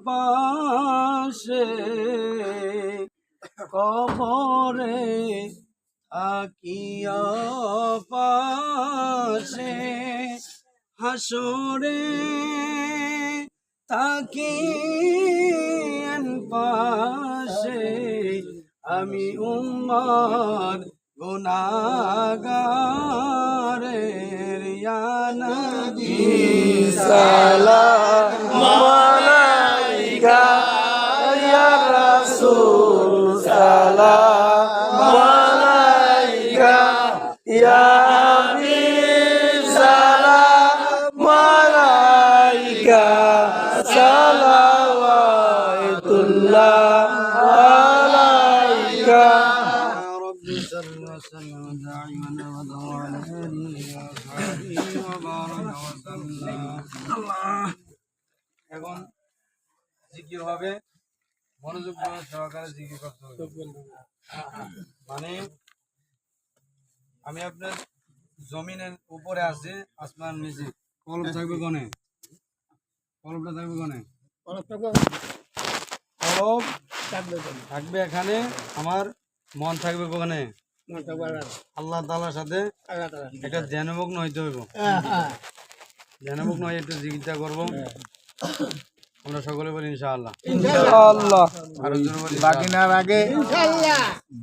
পাশে কবরে থাকিয়া পাশে হাসরে তাকি পাশে আমি উম্মত গুনাহগারের ইয়া নবী সালাম আলাইকা ইয়া রাসূল সালাম আলাইকা ইয়া হাবিব সালাম আলাইকা সালাওয়াতুল্লাহ আলাইকা ربي صل وسلم دائما ابدا وعلى اله وصحبه وبارك وسلم الله এখন জিকির হবে মনোযোগ সহকারে জিকির করতে হবে মানে আমি আপনার জমিনের উপরে আছি আসমান নিচে কলম থাকবে কোনে কলমটা থাকবে কোনে কলম থাকবে এখানে আমার মন থাকবে ওখানে আল্লাহ তাআলার সাথে একটা ধ্যানমগ্ন হইতে হইব ধ্যানমগ্ন হয়ে একটু জিকিরটা করবো আমরা সকলে বলি ইনশাআল্লাহ ইনশাআল্লাহ আর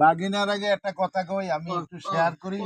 বাগিনার আগে একটা কথা কই আমি একটু শেয়ার করি